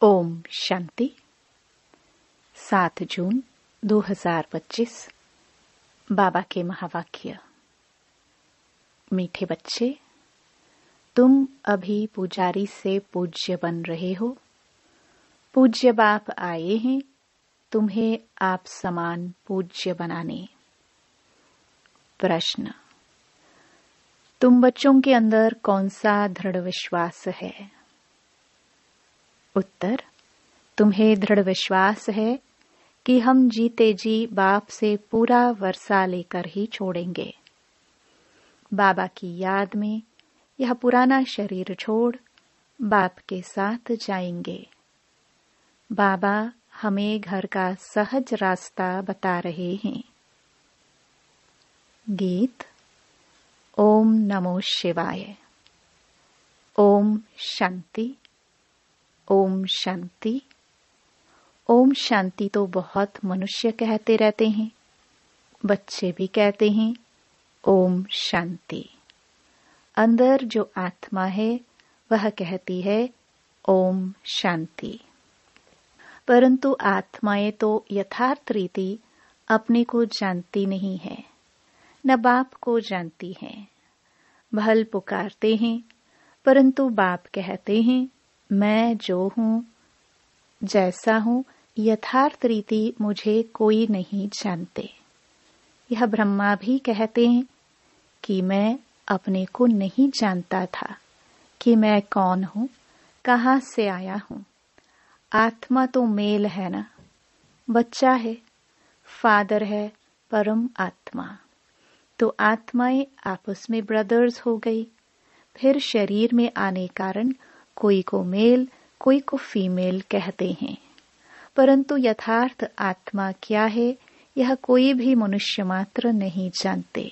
ओम शांति। 7 जून 2025। बाबा के महावाक्य। मीठे बच्चे, तुम अभी पुजारी से पूज्य बन रहे हो। पूज्य बाप आए हैं तुम्हें आप समान पूज्य बनाने। प्रश्न, तुम बच्चों के अंदर कौन सा दृढ़ विश्वास है? उत्तर, तुम्हें दृढ़ विश्वास है कि हम जीते जी बाप से पूरा वर्षा लेकर ही छोड़ेंगे। बाबा की याद में यह पुराना शरीर छोड़ बाप के साथ जाएंगे। बाबा हमें घर का सहज रास्ता बता रहे हैं। गीत। ओम नमो शिवाय। ओम शांति। ओम शांति। ओम शांति तो बहुत मनुष्य कहते रहते हैं, बच्चे भी कहते हैं ओम शांति। अंदर जो आत्मा है वह कहती है ओम शांति। परंतु आत्माएं तो यथार्थ रीति अपने को जानती नहीं है, न बाप को जानती हैं। भल पुकारते हैं, परंतु बाप कहते हैं मैं जो हूँ, जैसा हूँ, यथार्थ रीति मुझे कोई नहीं जानते। यह ब्रह्मा भी कहते हैं कि मैं अपने को नहीं जानता था कि मैं कौन हूँ, कहाँ से आया हूँ। आत्मा तो मेल है ना, बच्चा है, फादर है परम आत्मा। तो आत्माएं आपस में ब्रदर्स हो गई। फिर शरीर में आने कारण कोई को मेल कोई को फीमेल कहते हैं, परंतु यथार्थ आत्मा क्या है यह कोई भी मनुष्य मात्र नहीं जानते।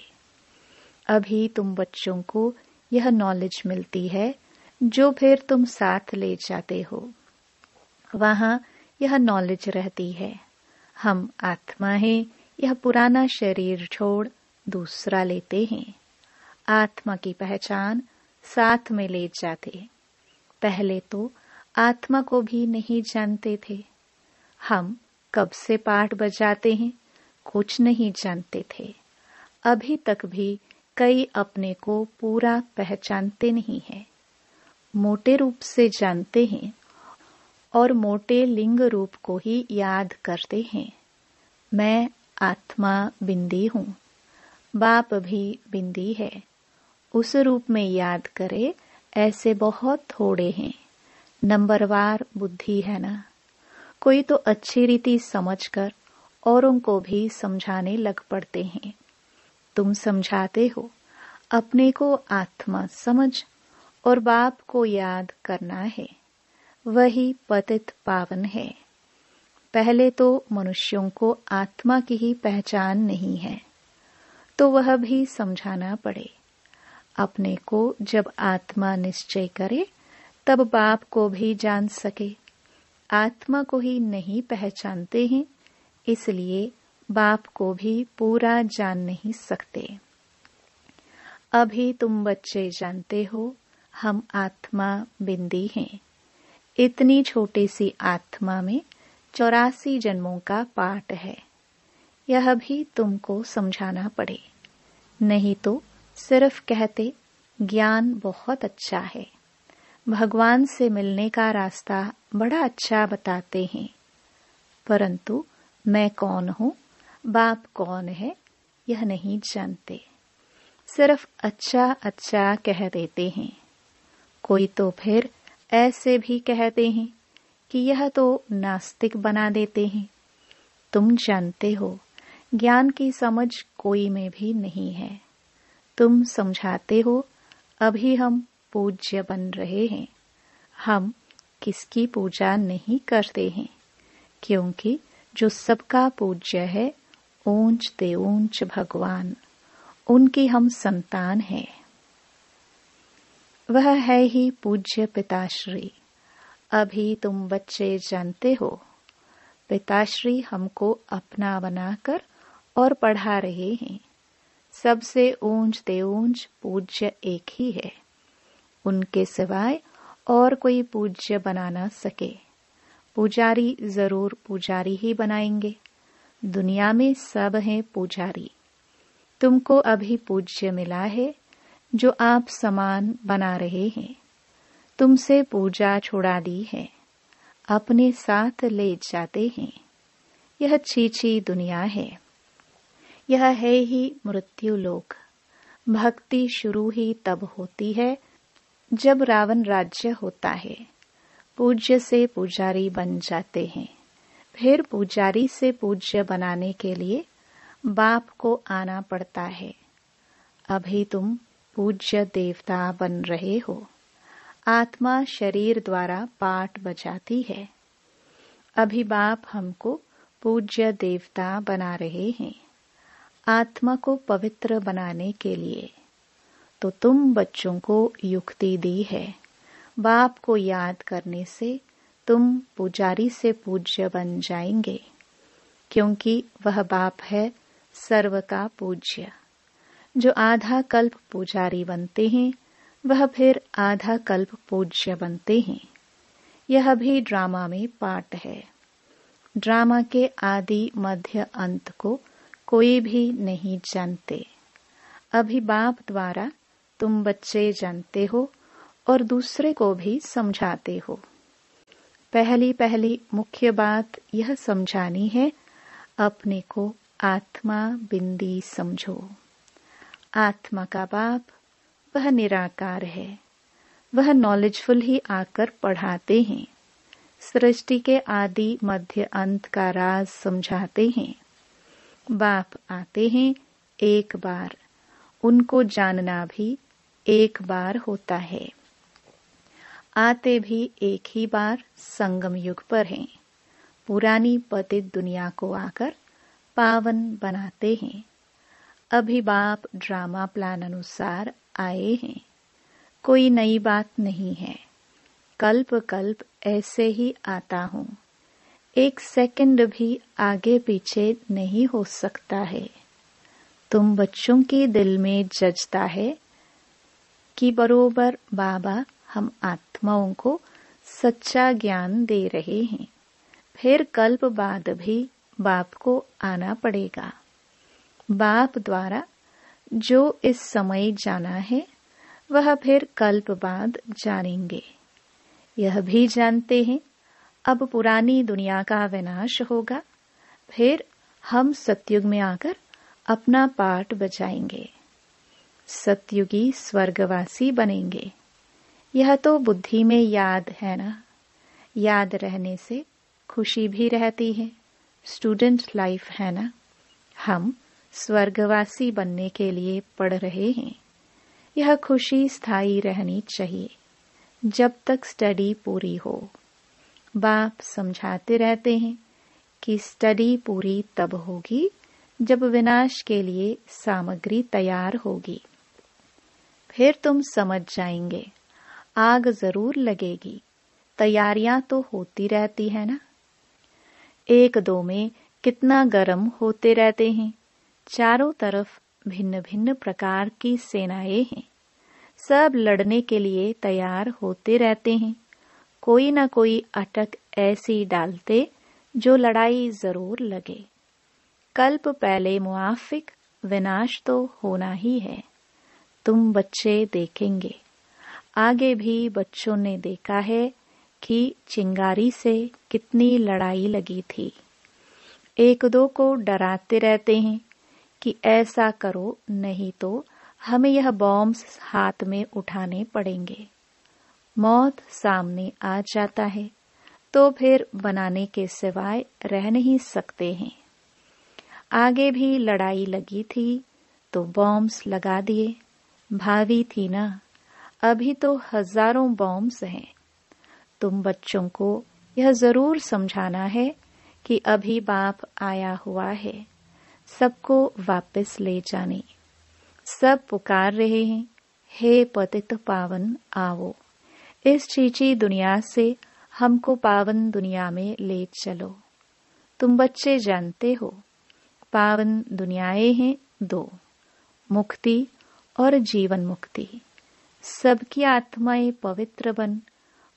अभी तुम बच्चों को यह नॉलेज मिलती है जो फिर तुम साथ ले जाते हो। वहां यह नॉलेज रहती है हम आत्मा हैं, यह पुराना शरीर छोड़ दूसरा लेते हैं। आत्मा की पहचान साथ में ले जाते। पहले तो आत्मा को भी नहीं जानते थे। हम कब से पाठ बजाते हैं कुछ नहीं जानते थे। अभी तक भी कई अपने को पूरा पहचानते नहीं है। मोटे रूप से जानते हैं और मोटे लिंग रूप को ही याद करते हैं। मैं आत्मा बिंदी हूँ, बाप भी बिंदी है। उस रूप में याद करे ऐसे बहुत थोड़े हैं। नंबरवार बुद्धि है ना। कोई तो अच्छी रीति समझकर औरों को भी समझाने लग पड़ते हैं। तुम समझाते हो, अपने को आत्मा समझ और बाप को याद करना है, वही पतित पावन है। पहले तो मनुष्यों को आत्मा की ही पहचान नहीं है, तो वह भी समझाना पड़े। अपने को जब आत्मा निश्चय करे तब बाप को भी जान सके। आत्मा को ही नहीं पहचानते हैं, इसलिए बाप को भी पूरा जान नहीं सकते। अभी तुम बच्चे जानते हो हम आत्मा बिंदी हैं। इतनी छोटी सी आत्मा में 84 जन्मों का पाठ है। यह भी तुमको समझाना पड़े, नहीं तो सिर्फ कहते ज्ञान बहुत अच्छा है, भगवान से मिलने का रास्ता बड़ा अच्छा बताते हैं, परंतु मैं कौन हूँ, बाप कौन है, यह नहीं जानते। सिर्फ अच्छा अच्छा कह देते हैं। कोई तो फिर ऐसे भी कहते हैं कि यह तो नास्तिक बना देते हैं। तुम जानते हो ज्ञान की समझ कोई में भी नहीं है। तुम समझाते हो अभी हम पूज्य बन रहे हैं। हम किसकी पूजा नहीं करते हैं, क्योंकि जो सबका पूज्य है ऊंच ते ऊंच भगवान, उनकी हम संतान हैं। वह है ही पूज्य पिताश्री। अभी तुम बच्चे जानते हो पिताश्री हमको अपना बनाकर और पढ़ा रहे हैं। सबसे ऊंच ते ऊंच पूज्य एक ही है, उनके सिवाय और कोई पूज्य बना न सके। पुजारी जरूर पुजारी ही बनाएंगे। दुनिया में सब हैं पुजारी। तुमको अभी पूज्य मिला है जो आप समान बना रहे हैं। तुमसे पूजा छुड़ा दी है, अपने साथ ले जाते हैं। यह छीछी दुनिया है, यह है ही मृत्यु लोक। भक्ति शुरू ही तब होती है जब रावण राज्य होता है। पूज्य से पुजारी बन जाते हैं। फिर पुजारी से पूज्य बनाने के लिए बाप को आना पड़ता है। अभी तुम पूज्य देवता बन रहे हो। आत्मा शरीर द्वारा पाठ बजाती है। अभी बाप हमको पूज्य देवता बना रहे हैं, आत्मा को पवित्र बनाने के लिए। तो तुम बच्चों को युक्ति दी है। बाप को याद करने से तुम पुजारी से पूज्य बन जाएंगे, क्योंकि वह बाप है सर्व का पूज्य। जो आधा कल्प पुजारी बनते हैं वह फिर आधा कल्प पूज्य बनते हैं। यह भी ड्रामा में पाठ है। ड्रामा के आदि मध्य अंत को कोई भी नहीं जानते। अभी बाप द्वारा तुम बच्चे जानते हो और दूसरे को भी समझाते हो। पहली मुख्य बात यह समझानी है, अपने को आत्मा बिंदी समझो। आत्मा का बाप वह निराकार है। वह नॉलेजफुल ही आकर पढ़ाते हैं। सृष्टि के आदि मध्य अंत का राज समझाते हैं। बाप आते हैं एक बार, उनको जानना भी एक बार होता है। आते भी एक ही बार संगम युग पर हैं। पुरानी पतित दुनिया को आकर पावन बनाते हैं। अभी बाप ड्रामा प्लान अनुसार आए हैं। कोई नई बात नहीं है। कल्प कल्प ऐसे ही आता हूँ। एक सेकंड भी आगे पीछे नहीं हो सकता है। तुम बच्चों के दिल में जजता है कि बरोबर बाबा हम आत्माओं को सच्चा ज्ञान दे रहे हैं। फिर कल्प बाद भी बाप को आना पड़ेगा। बाप द्वारा जो इस समय जाना है वह फिर कल्प बाद जानेंगे। यह भी जानते हैं अब पुरानी दुनिया का विनाश होगा। फिर हम सतयुग में आकर अपना पाठ बजाएंगे। सतयुगी स्वर्गवासी बनेंगे। यह तो बुद्धि में याद है ना। याद रहने से खुशी भी रहती है। स्टूडेंट लाइफ है ना। हम स्वर्गवासी बनने के लिए पढ़ रहे हैं। यह खुशी स्थायी रहनी चाहिए जब तक स्टडी पूरी हो। बाप समझाते रहते हैं कि स्टडी पूरी तब होगी जब विनाश के लिए सामग्री तैयार होगी। फिर तुम समझ जाएंगे। आग जरूर लगेगी। तैयारियां तो होती रहती है ना। एक दो में कितना गर्म होते रहते हैं। चारों तरफ भिन्न भिन्न प्रकार की सेनाएं हैं। सब लड़ने के लिए तैयार होते रहते हैं। कोई न कोई अटक ऐसी डालते जो लड़ाई जरूर लगे। कल्प पहले मुआफिक, विनाश तो होना ही है। तुम बच्चे देखेंगे। आगे भी बच्चों ने देखा है कि चिंगारी से कितनी लड़ाई लगी थी। एक दो को डराते रहते हैं कि ऐसा करो नहीं तो हमें यह बॉम्ब्स हाथ में उठाने पड़ेंगे। मौत सामने आ जाता है तो फिर बनाने के सिवाय रह नहीं सकते हैं। आगे भी लड़ाई लगी थी तो बॉम्ब्स लगा दिए। भावी थी ना। अभी तो हजारों बॉम्ब्स हैं। तुम बच्चों को यह जरूर समझाना है कि अभी बाप आया हुआ है सबको वापस ले जाने। सब पुकार रहे हैं, हे पतित पावन आओ। इस चीची दुनिया से हमको पावन दुनिया में ले चलो। तुम बच्चे जानते हो पावन दुनियाएं हैं दो, मुक्ति और जीवन मुक्ति। सबकी आत्माएं पवित्र बन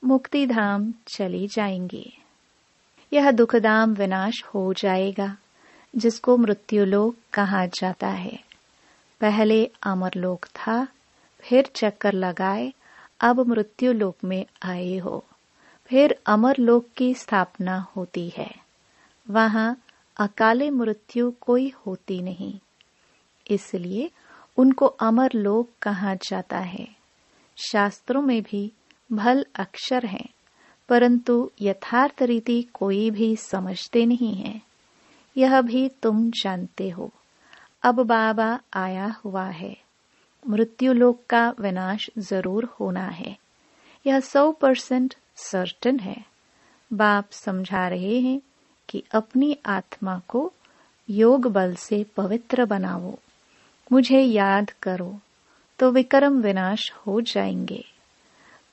मुक्ति धाम चली जाएंगी। यह दुखदाम विनाश हो जाएगा, जिसको मृत्युलोक कहा जाता है। पहले अमरलोक था, फिर चक्कर लगाए, अब मृत्युलोक में आए हो। फिर अमरलोक की स्थापना होती है। वहां अकाले मृत्यु कोई होती नहीं, इसलिए उनको अमरलोक कहा जाता है। शास्त्रों में भी भल अक्षर हैं, परंतु यथार्थ रीति कोई भी समझते नहीं है। यह भी तुम जानते हो। अब बाबा आया हुआ है। मृत्युलोक का विनाश जरूर होना है, यह 100% सर्टेन है। बाप समझा रहे हैं कि अपनी आत्मा को योग बल से पवित्र बनाओ, मुझे याद करो, तो विक्रम विनाश हो जाएंगे।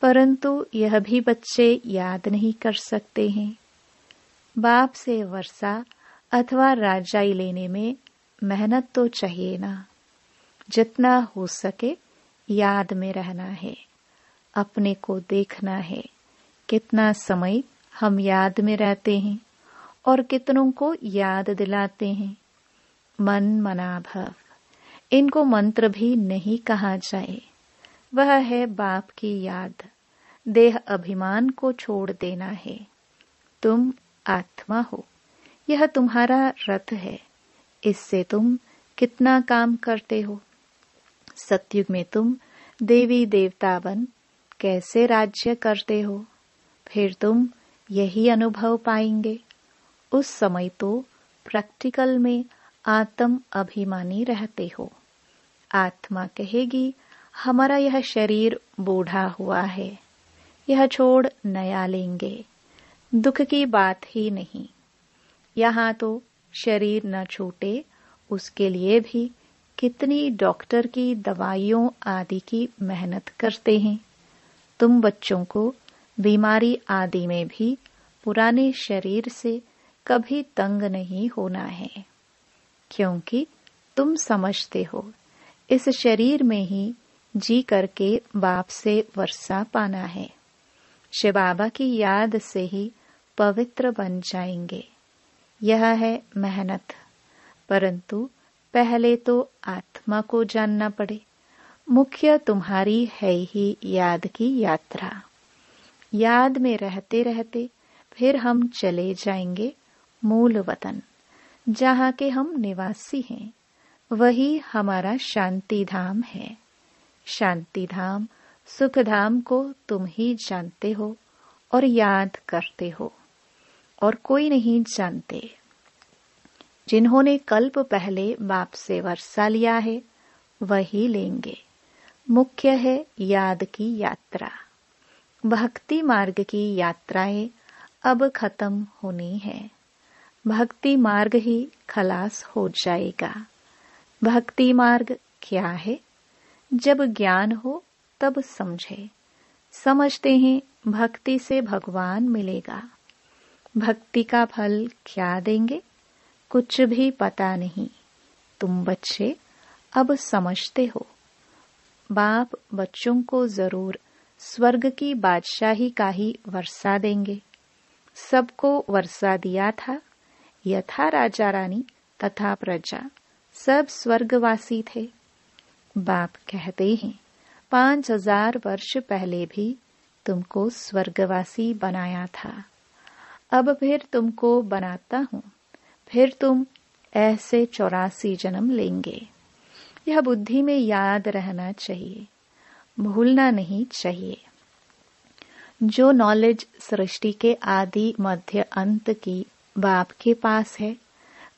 परंतु यह भी बच्चे याद नहीं कर सकते हैं। बाप से वर्षा अथवा राजाई लेने में मेहनत तो चाहिए ना। जितना हो सके याद में रहना है, अपने को देखना है कितना समय हम याद में रहते हैं और कितनों को याद दिलाते हैं। मन मना भव, इनको मंत्र भी नहीं कहा जाए। वह है बाप की याद। देह अभिमान को छोड़ देना है। तुम आत्मा हो, यह तुम्हारा रथ है। इससे तुम कितना काम करते हो। सतयुग में तुम देवी देवता बन कैसे राज्य करते हो, फिर तुम यही अनुभव पाएंगे। उस समय तो प्रैक्टिकल में आत्म अभिमानी रहते हो। आत्मा कहेगी हमारा यह शरीर बूढ़ा हुआ है, यह छोड़ नया लेंगे। दुख की बात ही नहीं। यहाँ तो शरीर न छूटे उसके लिए भी कितनी डॉक्टर की दवाइयों आदि की मेहनत करते हैं। तुम बच्चों को बीमारी आदि में भी पुराने शरीर से कभी तंग नहीं होना है, क्योंकि तुम समझते हो इस शरीर में ही जी करके बाप से वर्षा पाना है। शिव बाबा की याद से ही पवित्र बन जाएंगे। यह है मेहनत, परंतु पहले तो आत्मा को जानना पड़े। मुख्य तुम्हारी है ही याद की यात्रा। याद में रहते रहते फिर हम चले जाएंगे मूल वतन, जहाँ के हम निवासी हैं। वही हमारा शांति धाम है। शांति धाम सुख धाम को तुम ही जानते हो और याद करते हो, और कोई नहीं जानते। जिन्होंने कल्प पहले बाप से वर्षा लिया है वही लेंगे। मुख्य है याद की यात्रा। भक्ति मार्ग की यात्राएं अब खत्म होनी है। भक्ति मार्ग ही खलास हो जाएगा। भक्ति मार्ग क्या है? जब ज्ञान हो तब समझे। समझते हैं भक्ति से भगवान मिलेगा। भक्ति का फल क्या देंगे? कुछ भी पता नहीं। तुम बच्चे अब समझते हो। बाप बच्चों को जरूर स्वर्ग की बादशाही का ही वर्षा देंगे। सबको वर्षा दिया था। यथा राजा रानी तथा प्रजा सब स्वर्गवासी थे। बाप कहते हैं 5000 वर्ष पहले भी तुमको स्वर्गवासी बनाया था। अब फिर तुमको बनाता हूँ। फिर तुम ऐसे 84 जन्म लेंगे। यह बुद्धि में याद रहना चाहिए, भूलना नहीं चाहिए। जो नॉलेज सृष्टि के आदि मध्य अंत की बाप के पास है,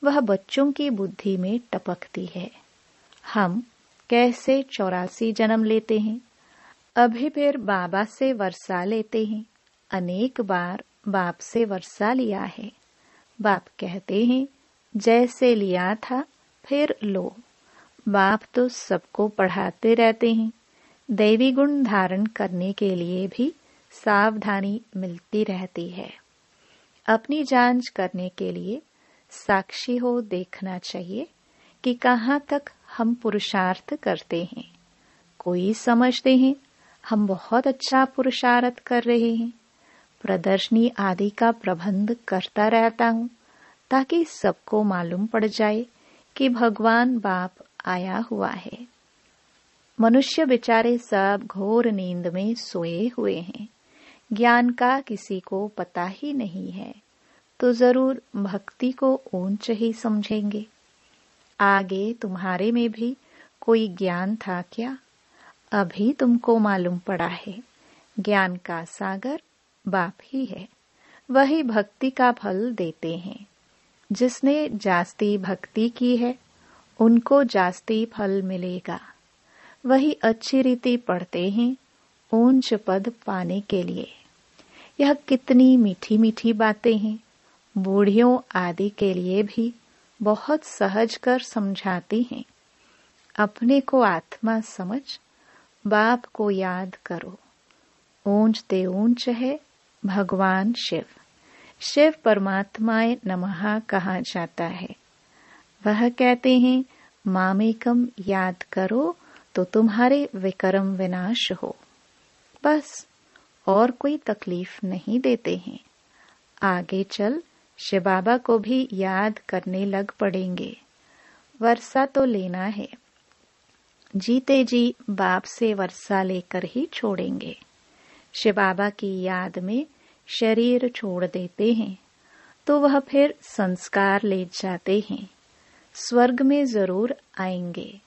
वह बच्चों की बुद्धि में टपकती है। हम कैसे 84 जन्म लेते हैं। अभी फिर बाबा से वर्षा लेते हैं। अनेक बार बाप से वर्षा लिया है। बाप कहते हैं जैसे लिया था फिर लो। बाप तो सबको पढ़ाते रहते हैं। दैवी गुण धारण करने के लिए भी सावधानी मिलती रहती है। अपनी जांच करने के लिए साक्षी हो देखना चाहिए कि कहाँ तक हम पुरुषार्थ करते हैं। कोई समझते हैं हम बहुत अच्छा पुरुषार्थ कर रहे हैं, प्रदर्शनी आदि का प्रबंध करता रहता हूँ, ताकि सबको मालूम पड़ जाए कि भगवान बाप आया हुआ है। मनुष्य बेचारे सब घोर नींद में सोए हुए हैं, ज्ञान का किसी को पता ही नहीं है, तो जरूर भक्ति को ऊंच ही समझेंगे। आगे तुम्हारे में भी कोई ज्ञान था क्या? अभी तुमको मालूम पड़ा है, ज्ञान का सागर बाप ही है। वही भक्ति का फल देते हैं। जिसने जास्ती भक्ति की है, उनको जास्ती फल मिलेगा। वही अच्छी रीति पढ़ते हैं ऊंच पद पाने के लिए। यह कितनी मीठी मीठी बातें हैं, बूढ़ियों आदि के लिए भी बहुत सहज कर समझाती हैं। अपने को आत्मा समझ, बाप को याद करो। ऊंच ते ऊंच है भगवान शिव। शिव परमात्माए नमः कहा जाता है। वह कहते हैं, मामेकम याद करो तो तुम्हारे विकर्म विनाश हो। बस और कोई तकलीफ नहीं देते हैं। आगे चल शिव बाबा को भी याद करने लग पड़ेंगे। वर्षा तो लेना है, जीते जी बाप से वर्षा लेकर ही छोड़ेंगे। शिव बाबा की याद में शरीर छोड़ देते हैं, तो वह फिर संस्कार ले जाते हैं। स्वर्ग में जरूर आएंगे।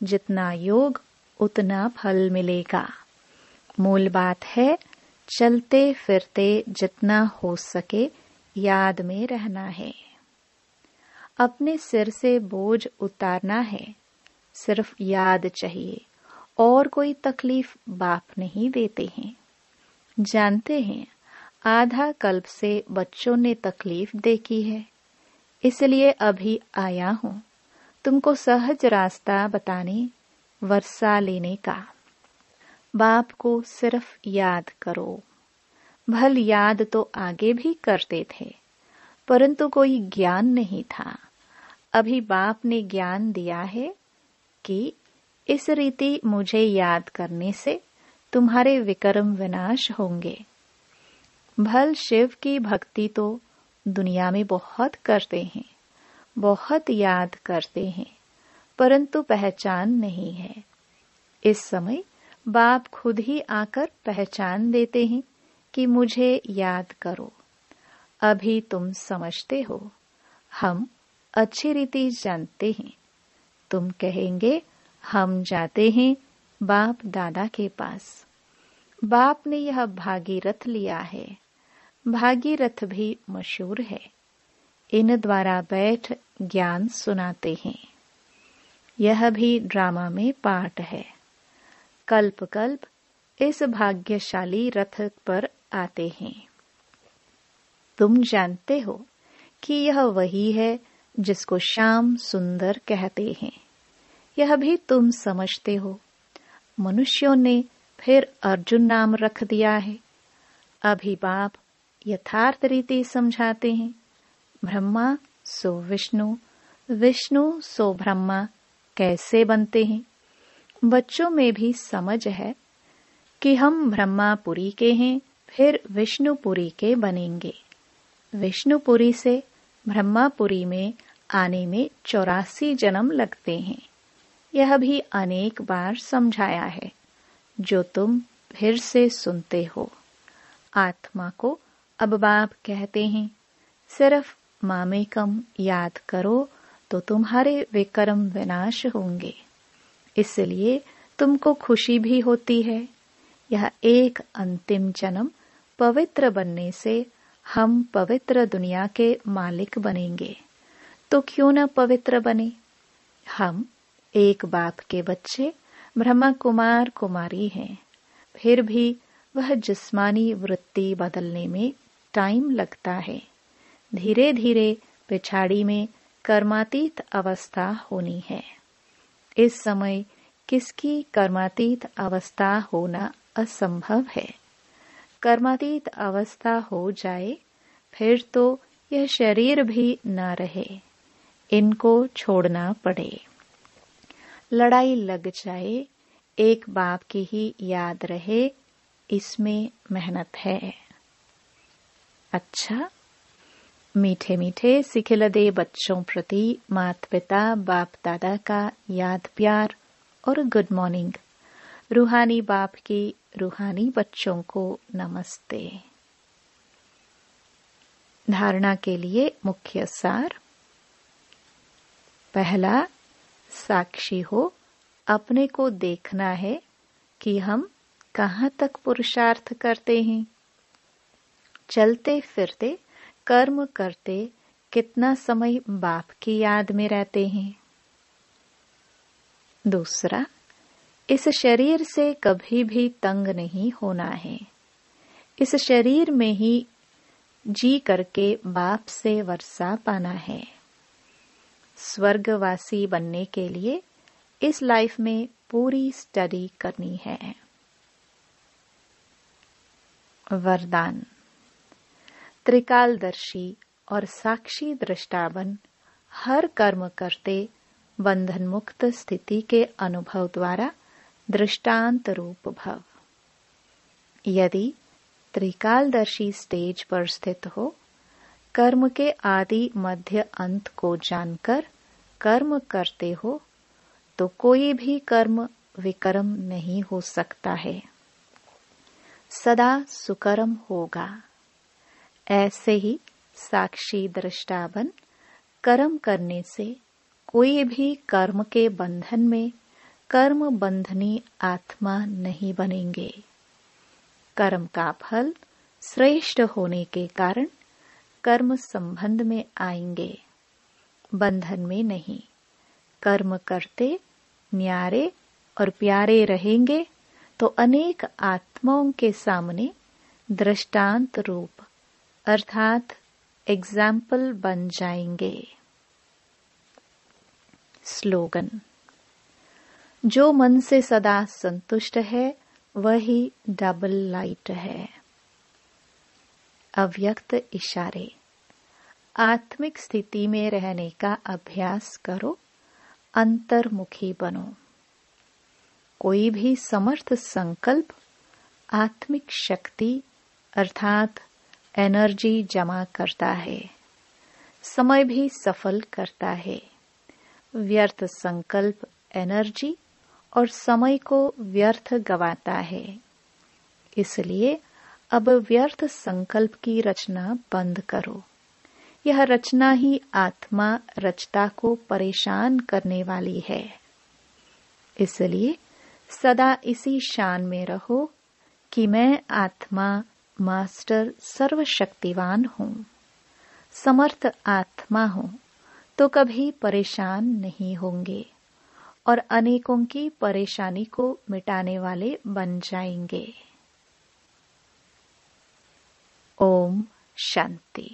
जितना योग उतना फल मिलेगा। मूल बात है, चलते फिरते जितना हो सके याद में रहना है। अपने सिर से बोझ उतारना है। सिर्फ याद चाहिए, और कोई तकलीफ बाप नहीं देते हैं। जानते हैं, आधा कल्प से बच्चों ने तकलीफ देखी है, इसलिए अभी आया हूँ तुमको सहज रास्ता बताने, वर्षा लेने का। बाप को सिर्फ याद करो। भल याद तो आगे भी करते थे, परंतु कोई ज्ञान नहीं था। अभी बाप ने ज्ञान दिया है कि इस रीति मुझे याद करने से तुम्हारे विकर्म विनाश होंगे। भल शिव की भक्ति तो दुनिया में बहुत करते हैं, बहुत याद करते हैं, परंतु पहचान नहीं है। इस समय बाप खुद ही आकर पहचान देते हैं कि मुझे याद करो। अभी तुम समझते हो, हम अच्छी रीति जानते हैं। तुम कहेंगे, हम जाते हैं बाप दादा के पास। बाप ने यह भागीरथ लिया है। भागीरथ भी मशहूर है। इन द्वारा बैठ ज्ञान सुनाते हैं। यह भी ड्रामा में पाठ है। कल्प कल्प इस भाग्यशाली रथ पर आते हैं। तुम जानते हो कि यह वही है जिसको श्याम सुंदर कहते हैं। यह भी तुम समझते हो। मनुष्यों ने फिर अर्जुन नाम रख दिया है। अभी बाप यथार्थ रीति समझाते हैं। ब्रह्मा सो विष्णु, विष्णु सो ब्रह्मा कैसे बनते हैं। बच्चों में भी समझ है कि हम ब्रह्मापुरी के हैं, फिर विष्णुपुरी के बनेंगे। विष्णुपुरी से ब्रह्मापुरी में आने में 84 जन्म लगते हैं। यह भी अनेक बार समझाया है, जो तुम फिर से सुनते हो। आत्मा को अब बाप कहते हैं, सिर्फ मामेकम याद करो तो तुम्हारे विकर्म विनाश होंगे। इसलिए तुमको खुशी भी होती है। यह एक अंतिम जन्म पवित्र बनने से हम पवित्र दुनिया के मालिक बनेंगे। तो क्यों न पवित्र बने। हम एक बाप के बच्चे ब्रह्मा कुमार कुमारी हैं। फिर भी वह जिस्मानी वृत्ति बदलने में टाइम लगता है। धीरे धीरे पिछाड़ी में कर्मातीत अवस्था होनी है। इस समय किसकी कर्मातीत अवस्था होना असंभव है। कर्मातीत अवस्था हो जाए फिर तो यह शरीर भी न रहे, इनको छोड़ना पड़े। लड़ाई लग जाए, एक बाप की ही याद रहे, इसमें मेहनत है। अच्छा, मीठे मीठे सिखिलदे बच्चों प्रति माता पिता बाप दादा का याद प्यार और गुड मॉर्निंग। रूहानी बाप की रूहानी बच्चों को नमस्ते। धारणा के लिए मुख्य सार। पहला, साक्षी हो, अपने को देखना है कि हम कहाँ तक पुरुषार्थ करते हैं। चलते फिरते कर्म करते कितना समय बाप की याद में रहते हैं। दूसरा, इस शरीर से कभी भी तंग नहीं होना है। इस शरीर में ही जी करके बाप से वर्षा पाना है। स्वर्गवासी बनने के लिए इस लाइफ में पूरी स्टडी करनी है। वरदान। त्रिकालदर्शी और साक्षी दृष्टा बन हर कर्म करते बंधन मुक्त स्थिति के अनुभव द्वारा दृष्टांत रूप भव। यदि त्रिकालदर्शी स्टेज पर स्थित हो, कर्म के आदि मध्य अंत को जानकर कर्म करते हो, तो कोई भी कर्म विकर्म नहीं हो सकता है, सदा सुकर्म होगा। ऐसे ही साक्षी दृष्टा बन कर्म करने से कोई भी कर्म के बंधन में कर्म बंधनी आत्मा नहीं बनेंगे। कर्म का फल श्रेष्ठ होने के कारण कर्म संबंध में आएंगे, बंधन में नहीं। कर्म करते न्यारे और प्यारे रहेंगे तो अनेक आत्माओं के सामने दृष्टांत रूप अर्थात एग्जाम्पल बन जाएंगे। स्लोगन। जो मन से सदा संतुष्ट है वही डबल लाइट है। अव्यक्त इशारे। आत्मिक स्थिति में रहने का अभ्यास करो, अंतर्मुखी बनो। कोई भी समर्थ संकल्प आत्मिक शक्ति अर्थात एनर्जी जमा करता है, समय भी सफल करता है। व्यर्थ संकल्प एनर्जी और समय को व्यर्थ गवाता है। इसलिए अब व्यर्थ संकल्प की रचना बंद करो। यह रचना ही आत्मा रचता को परेशान करने वाली है। इसलिए सदा इसी शान में रहो कि मैं आत्मा मास्टर सर्वशक्तिवान हूँ, समर्थ आत्मा हूँ, तो कभी परेशान नहीं होंगे और अनेकों की परेशानी को मिटाने वाले बन जाएंगे। ओम शांति।